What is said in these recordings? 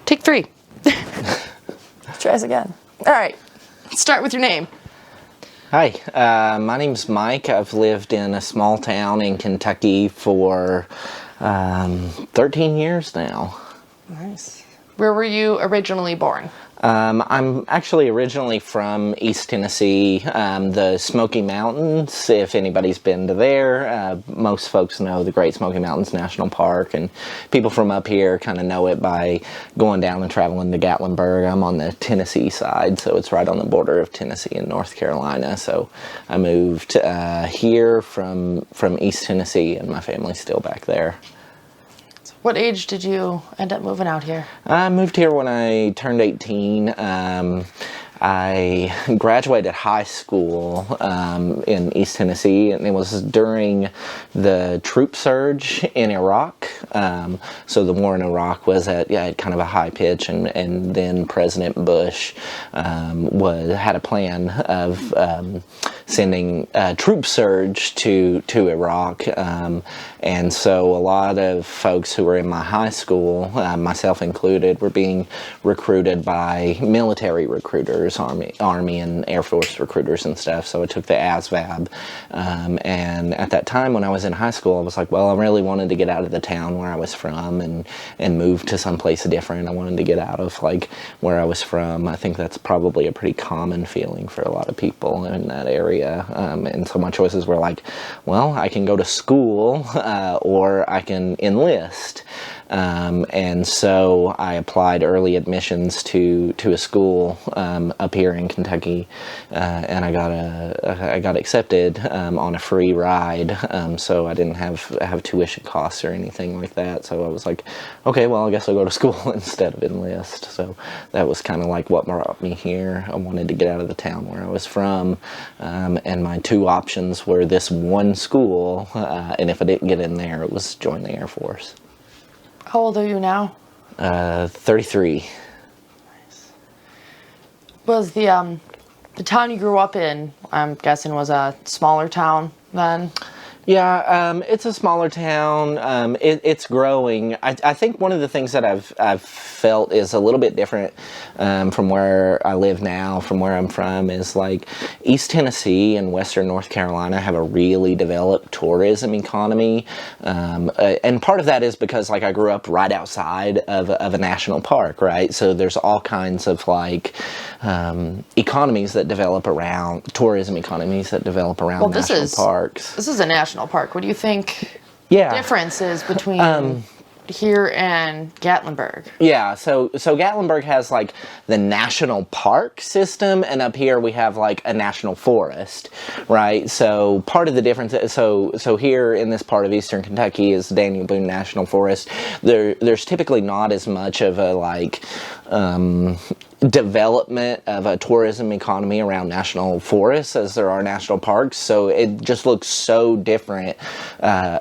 Take 3. Let's try this again. All right. Start with your name. Hi, my name's Mike. I've lived in a small town in Kentucky for 13 years now. Nice. Where were you originally born? I'm actually originally from East Tennessee, the Smoky Mountains. If anybody's been to there, most folks know the Great Smoky Mountains National Park, and people from up here kind of know it by going down and traveling to Gatlinburg. I'm on the Tennessee side, so it's right on the border of Tennessee and North Carolina. So I moved here from East Tennessee, and my family's still back there. What age did you end up moving out here? I moved here when I turned 18. I graduated high school in East Tennessee, and it was during the troop surge in Iraq. So the war in Iraq was at kind of a high pitch, and then President Bush had a plan of sending a troop surge to Iraq. And so a lot of folks who were in my high school, myself included, were being recruited by military recruiters, Army and Air Force recruiters and stuff. So I took the ASVAB. And at that time when I was in high school, I was like, well, I really wanted to get out of the town where I was from and move to someplace different. I wanted to get out of like where I was from. I think that's probably a pretty common feeling for a lot of people in that area. And so my choices were like, well, I can go to school or I can enlist. And so I applied early admissions to a school up here in Kentucky, and I got accepted on a free ride. So I didn't have tuition costs or anything like that. So I was like, okay, well, I guess I'll go to school instead of enlist. So that was kind of like what brought me here. I wanted to get out of the town where I was from, and my 2 options were this one school, and if I didn't get in there, it was join the Air Force. How old are you now? 33. Nice. Was the town you grew up in, I'm guessing, was a smaller town then? Yeah, it's a smaller town. It's growing. I think one of the things that I've felt is a little bit different from where I live now, from where I'm from, is like East Tennessee and Western North Carolina have a really developed tourism economy, and part of that is because like I grew up right outside of a national park, right? So there's all kinds of like economies that develop around tourism economies that develop around national parks. This is a national park. What do you think the difference is between here and Gatlinburg? Yeah, so Gatlinburg has like the national park system, and up here we have like a national forest, right? So part of the difference is, so here in this part of eastern Kentucky is Daniel Boone National Forest. There's typically not as much of a like development of a tourism economy around national forests as there are national parks, so it just looks so different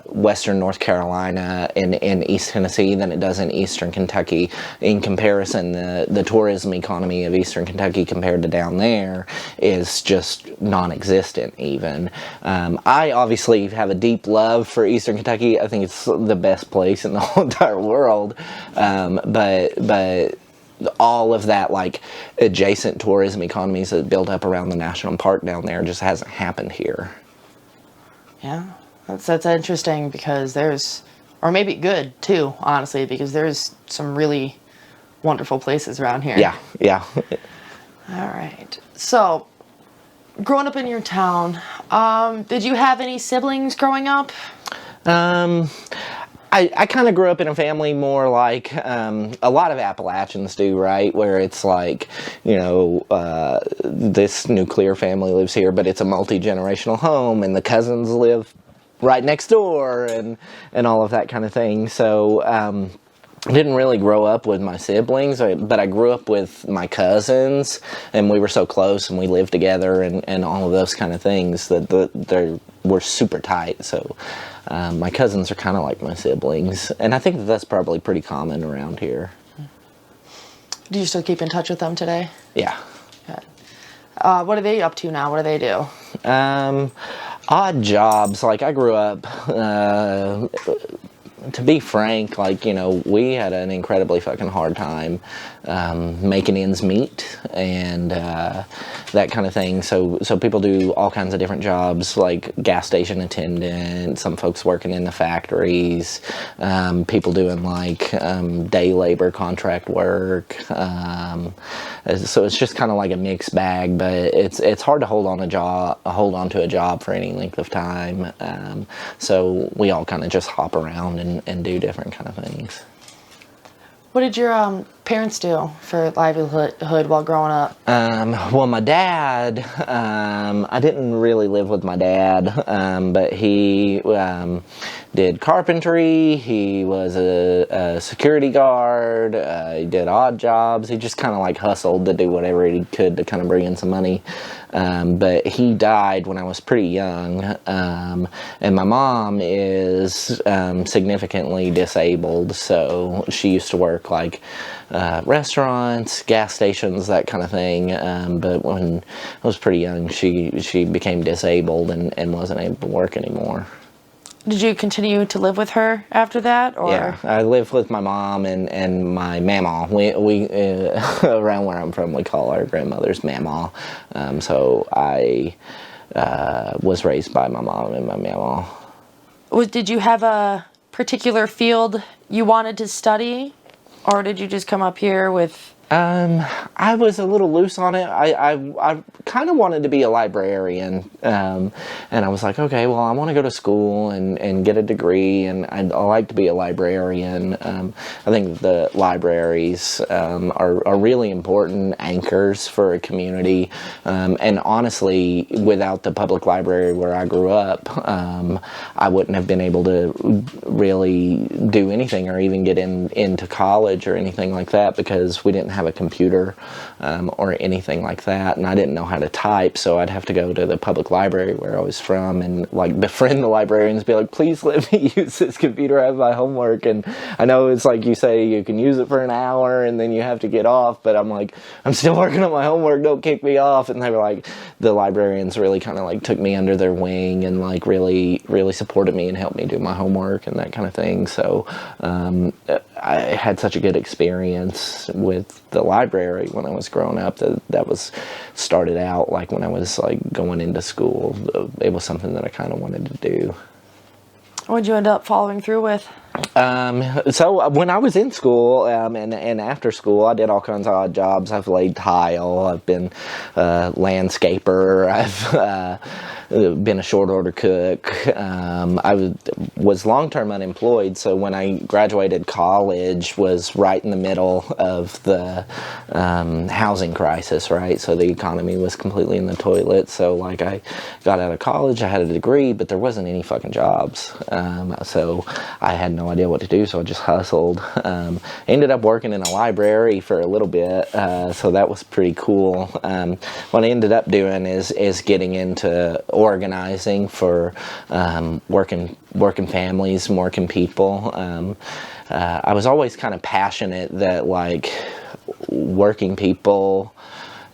western North Carolina and East Tennessee than it does in eastern Kentucky. In comparison, the tourism economy of eastern Kentucky compared to down there is just non-existent even. I obviously have a deep love for eastern Kentucky. I think it's the best place in the whole entire world, but all of that like adjacent tourism economies that built up around the national park down there just hasn't happened here. Yeah, that's interesting because there's, or maybe good too, honestly, because there's some really wonderful places around here. Yeah. All right. So, growing up in your town, did you have any siblings growing up? I kind of grew up in a family more like a lot of Appalachians do, right? Where it's like, you know, this nuclear family lives here, but it's a multi-generational home, and the cousins live right next door, and all of that kind of thing. So I didn't really grow up with my siblings, but I grew up with my cousins, and we were so close, and we lived together, and all of those kind of things that we're super tight. So my cousins are kind of like my siblings, and I think that's probably pretty common around here. Do you still keep in touch with them today? Yeah. Good. What are they up to now? What do they do? Odd jobs. Like I grew up to be frank, like, we had an incredibly fucking hard time making ends meet and that kind of thing. So people do all kinds of different jobs, like gas station attendant, some folks working in the factories, people doing like day labor contract work. So it's just kind of like a mixed bag, but it's hard to hold on to a job for any length of time. So we all kind of just hop around and do different kind of things. What did your parents do for livelihood while growing up? Well, my dad, I didn't really live with my dad, but he did carpentry. He was a security guard. He did odd jobs. He just kind of like hustled to do whatever he could to kind of bring in some money. But he died when I was pretty young, and my mom is significantly disabled, so she used to work like restaurants, gas stations, that kind of thing, but when I was pretty young, she became disabled and wasn't able to work anymore. Did you continue to live with her after that, or? Yeah, I lived with my mom and my mama. We around where I'm from, we call our grandmothers mama. So I was raised by my mom and my mama. Did you have a particular field you wanted to study, or did you just come up here with? I was a little loose on it. I kind of wanted to be a librarian, and I was like, okay, well, I want to go to school and get a degree, and I like to be a librarian. I think the libraries are really important anchors for a community, and honestly, without the public library where I grew up, I wouldn't have been able to really do anything or even get into college or anything like that, because we didn't have a computer or anything like that, and I didn't know how to type, so I'd have to go to the public library where I was from and like befriend the librarians, be like, please let me use this computer, I have my homework. And I know it's like you say you can use it for an hour and then you have to get off, but I'm like, I'm still working on my homework, don't kick me off. And they were like, the librarians really kind of like took me under their wing and like really supported me and helped me do my homework and that kind of thing. So I had such a good experience with the library when I was growing up. That was started out like when I was like going into school. It was something that I kind of wanted to do. What did you end up following through with? So when I was in school and after school, I did all kinds of odd jobs. I've laid tile. I've been a landscaper. I've been a short order cook. I was long-term unemployed, so when I graduated college was right in the middle of the housing crisis, right? So the economy was completely in the toilet. So like I got out of college, I had a degree, but there wasn't any fucking jobs. So I had no idea what to do, so I just hustled. Ended up working in a library for a little bit, so that was pretty cool. What I ended up doing is getting into organizing for working families, working people. I was always kind of passionate that like working people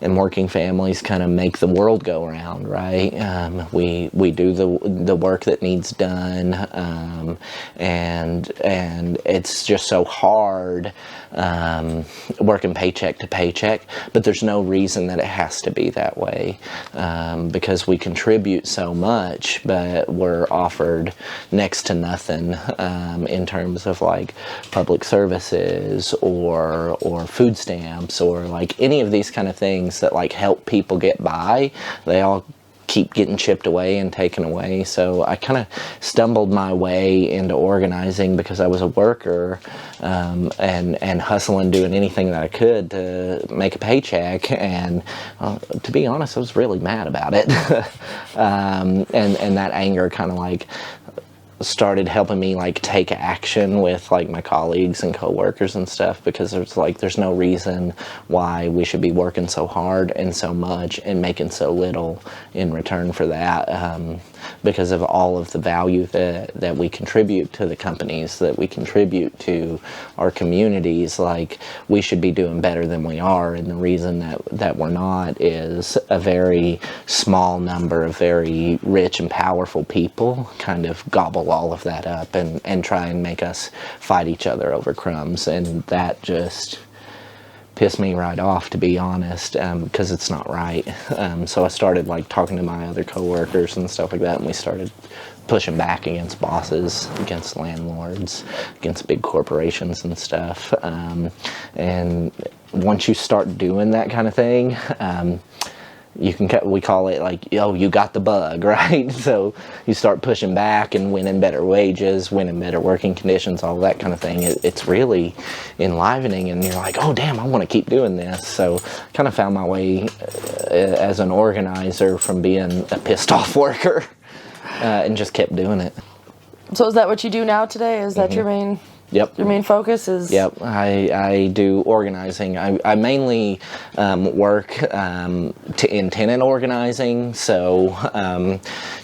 and working families kind of make the world go around, right? We do the work that needs done, and it's just so hard working paycheck to paycheck, but there's no reason that it has to be that way, because we contribute so much, but we're offered next to nothing in terms of like public services or food stamps or like any of these kind of things that like help people get by. They all keep getting chipped away and taken away. So I kind of stumbled my way into organizing because I was a worker and hustling, doing anything that I could to make a paycheck. And to be honest, I was really mad about it. And that anger kind of like started helping me like take action with like my colleagues and coworkers and stuff, because there's no reason why we should be working so hard and so much and making so little in return for that, because of all of the value that we contribute to the companies, that we contribute to our communities. Like, we should be doing better than we are, and the reason that we're not is a very small number of very rich and powerful people kind of gobble all of that up and try and make us fight each other over crumbs. And that just pissed me right off, to be honest, because it's not right. So I started like talking to my other coworkers and stuff like that, and we started pushing back against bosses, against landlords, against big corporations and stuff. And once you start doing that kind of thing, you can, we call it like, oh, you got the bug, right? So you start pushing back and winning better wages, winning better working conditions, all that kind of thing. It's really enlivening, and you're like, oh damn, I want to keep doing this. So kind of found my way as an organizer from being a pissed off worker, and just kept doing it. So is that what you do now today? Is that your main? Yep. Your main focus is? Yep. I do organizing. I mainly work in tenant organizing, so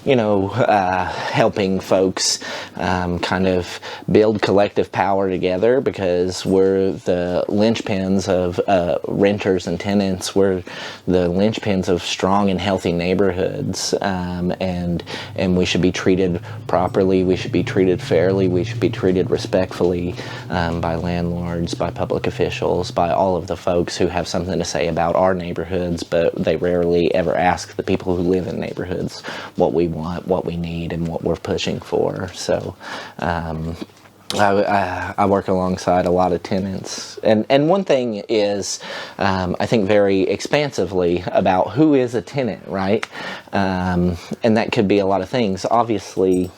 helping folks kind of build collective power together, because we're the linchpins of renters and tenants. We're the linchpins of strong and healthy neighborhoods, and we should be treated properly. We should be treated fairly. We should be treated respectfully. By landlords, by public officials, by all of the folks who have something to say about our neighborhoods, but they rarely ever ask the people who live in neighborhoods what we want, what we need, and what we're pushing for. So I work alongside a lot of tenants, and one thing is, I think very expansively about who is a tenant, right? And that could be a lot of things. Obviously,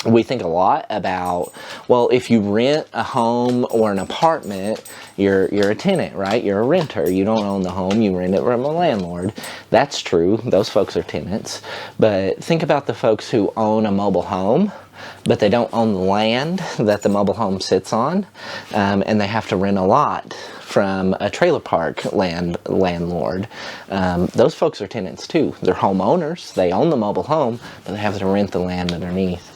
we think a lot about, well, if you rent a home or an apartment, you're a tenant, right? You're a renter. You don't own the home. You rent it from a landlord. That's true. Those folks are tenants. But think about the folks who own a mobile home, but they don't own the land that the mobile home sits on, and they have to rent a lot from a trailer park landlord. Those folks are tenants too. They're homeowners. They own the mobile home, but they have to rent the land underneath.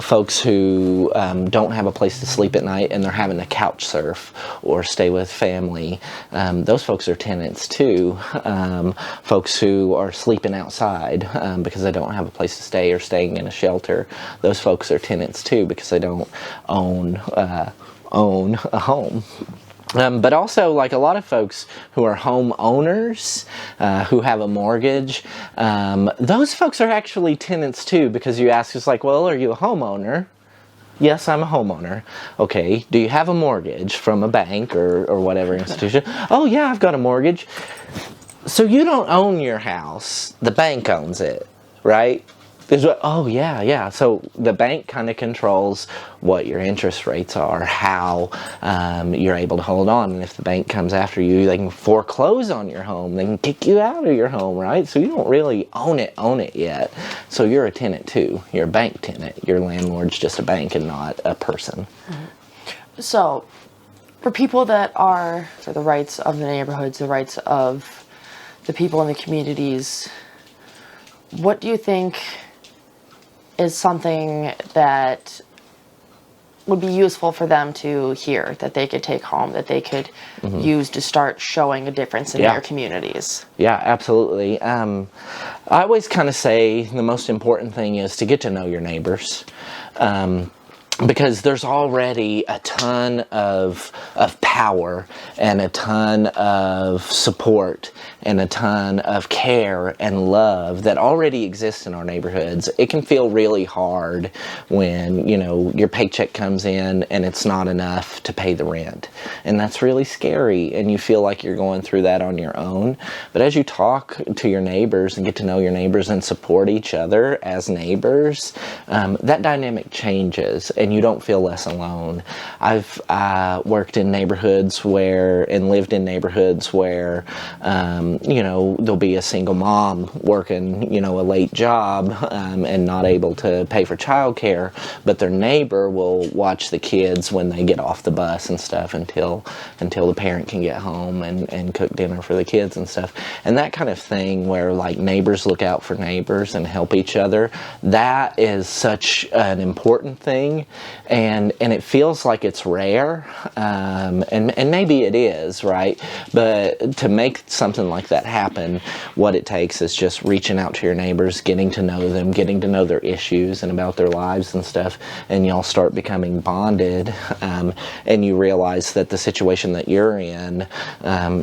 Folks who don't have a place to sleep at night and they're having to couch surf or stay with family, those folks are tenants too. Folks who are sleeping outside because they don't have a place to stay or staying in a shelter, those folks are tenants too, because they don't own a home. But also, like a lot of folks who are homeowners, who have a mortgage, those folks are actually tenants too, because you ask us like, well, are you a homeowner? Yes, I'm a homeowner. Okay, do you have a mortgage from a bank or whatever institution? Oh yeah, I've got a mortgage. So you don't own your house, the bank owns it, right? Oh yeah. So the bank kind of controls what your interest rates are, how you're able to hold on. And if the bank comes after you, they can foreclose on your home. They can kick you out of your home, right? So you don't really own it yet. So you're a tenant too. You're a bank tenant. Your landlord's just a bank and not a person. Mm-hmm. So for people that are for the rights of the neighborhoods, the rights of the people in the communities, what do you think is something that would be useful for them to hear, that they could take home, that they could use to start showing a difference in their communities? Yeah, absolutely. I always kind of say the most important thing is to get to know your neighbors. Because there's already a ton of power and a ton of support and a ton of care and love that already exists in our neighborhoods. It can feel really hard when, your paycheck comes in and it's not enough to pay the rent. And that's really scary, and you feel like you're going through that on your own. But as you talk to your neighbors and get to know your neighbors and support each other as neighbors, that dynamic changes, and you don't feel less alone. I've worked in neighborhoods and lived in neighborhoods where, there'll be a single mom working, a late job and not able to pay for childcare, but their neighbor will watch the kids when they get off the bus and stuff until the parent can get home and cook dinner for the kids and stuff. And that kind of thing where like neighbors look out for neighbors and help each other, that is such an important thing, and it feels like it's rare, and maybe it is, right? But to make something like that happen, what it takes is just reaching out to your neighbors, getting to know them, getting to know their issues and about their lives and stuff, and y'all start becoming bonded, and you realize that the situation that you're in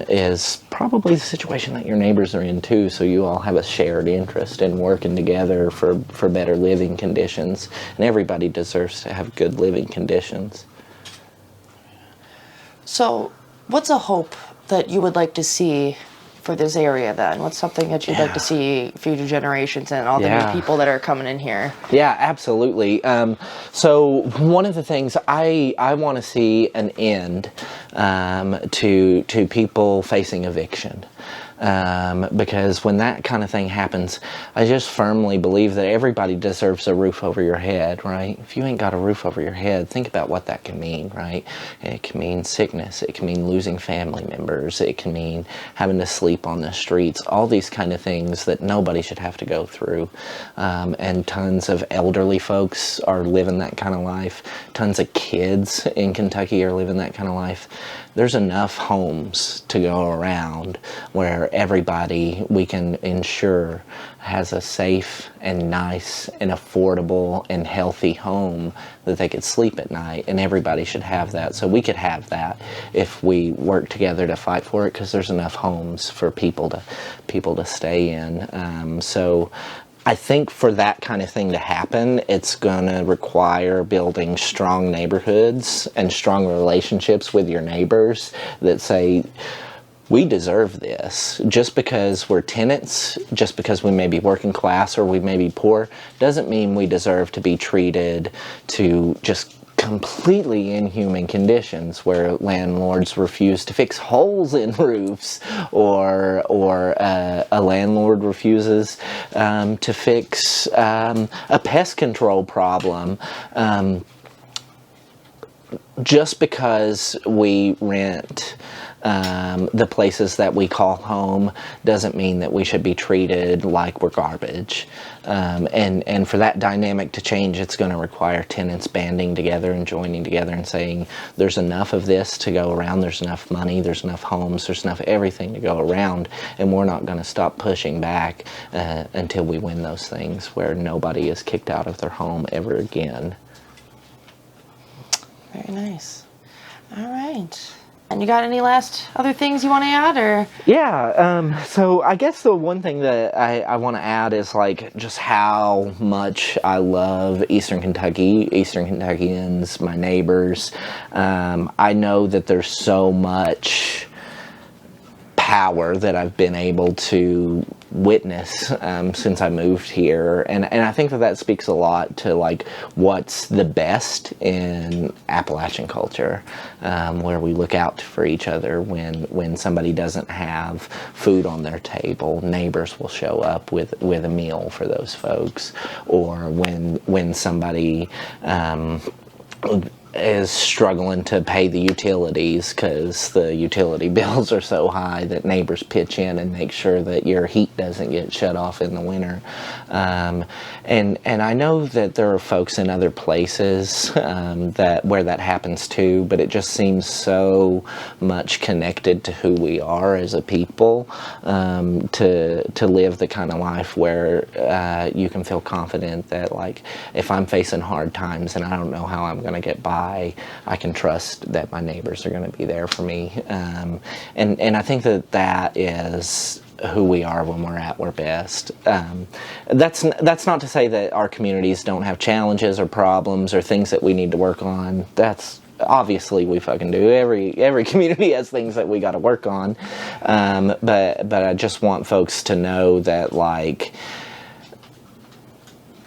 is probably the situation that your neighbors are in too, so you all have a shared interest in working together for better living conditions, and everybody deserves to have good living conditions. So, what's a hope that you would like to see for this area then? What's something that you'd like to see future generations and all the new people that are coming in here? Yeah, absolutely. So one of the things I want to see an end to people facing eviction. Because when that kind of thing happens, I just firmly believe that everybody deserves a roof over your head, right? If you ain't got a roof over your head, think about what that can mean, right? It can mean sickness, it can mean losing family members, it can mean having to sleep on the streets, all these kind of things that nobody should have to go through. And tons of elderly folks are living that kind of life. Tons of kids in Kentucky are living that kind of life. There's enough homes to go around where everybody we can ensure has a safe and nice and affordable and healthy home that they could sleep at night, and everybody should have that. So we could have that if we work together to fight for it, because there's enough homes for people to stay in. So I think for that kind of thing to happen, it's going to require building strong neighborhoods and strong relationships with your neighbors that say, we deserve this. Just because we're tenants, just because we may be working class or we may be poor, doesn't mean we deserve to be treated to just completely inhuman conditions where landlords refuse to fix holes in roofs, or a landlord refuses to fix a pest control problem. Just because we rent the places that we call home doesn't mean that we should be treated like we're garbage. And for that dynamic to change, it's going to require tenants banding together and joining together and saying, there's enough of this to go around, there's enough money, there's enough homes, there's enough everything to go around, and we're not going to stop pushing back until we win those things where nobody is kicked out of their home ever again. Very nice. All right. And you got any last other things you want to add, or? Yeah, so I guess the one thing that I want to add is like just how much I love Eastern Kentucky, Eastern Kentuckians, my neighbors. I know that there's so much power that I've been able to witness since I moved here, and I think that speaks a lot to like what's the best in Appalachian culture, where we look out for each other when somebody doesn't have food on their table. Neighbors will show up with a meal for those folks, or when somebody is struggling to pay the utilities because the utility bills are so high, that neighbors pitch in and make sure that your heat doesn't get shut off in the winter. And I know that there are folks in other places where that happens too, but it just seems so much connected to who we are as a people, to live the kind of life where you can feel confident that, like, if I'm facing hard times and I don't know how I'm going to get by, I can trust that my neighbors are going to be there for me. And I think that is who we are when we're at our best. That's not to say that our communities don't have challenges or problems or things that we need to work on. That's obviously we fucking do. Every community has things that we got to work on. But I just want folks to know that, like,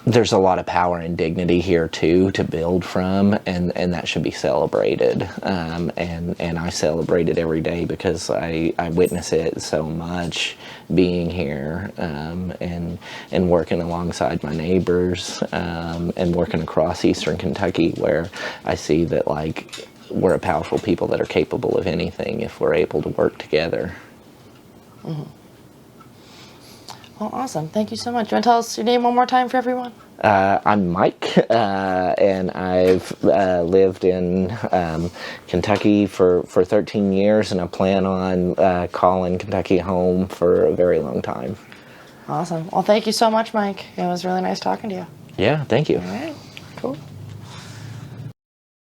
there's a lot of power and dignity here too to build from, and that should be celebrated. And I celebrate it every day because I witness it so much being here, and working alongside my neighbors, and working across Eastern Kentucky, where I see that, like, we're a powerful people that are capable of anything if we're able to work together. Mm-hmm. Well, awesome. Thank you so much. You want to tell us your name one more time for everyone? I'm Mike, and I've lived in Kentucky for 13 years, and I plan on calling Kentucky home for a very long time. Awesome. Well, thank you so much, Mike. It was really nice talking to you. Yeah, thank you. All right.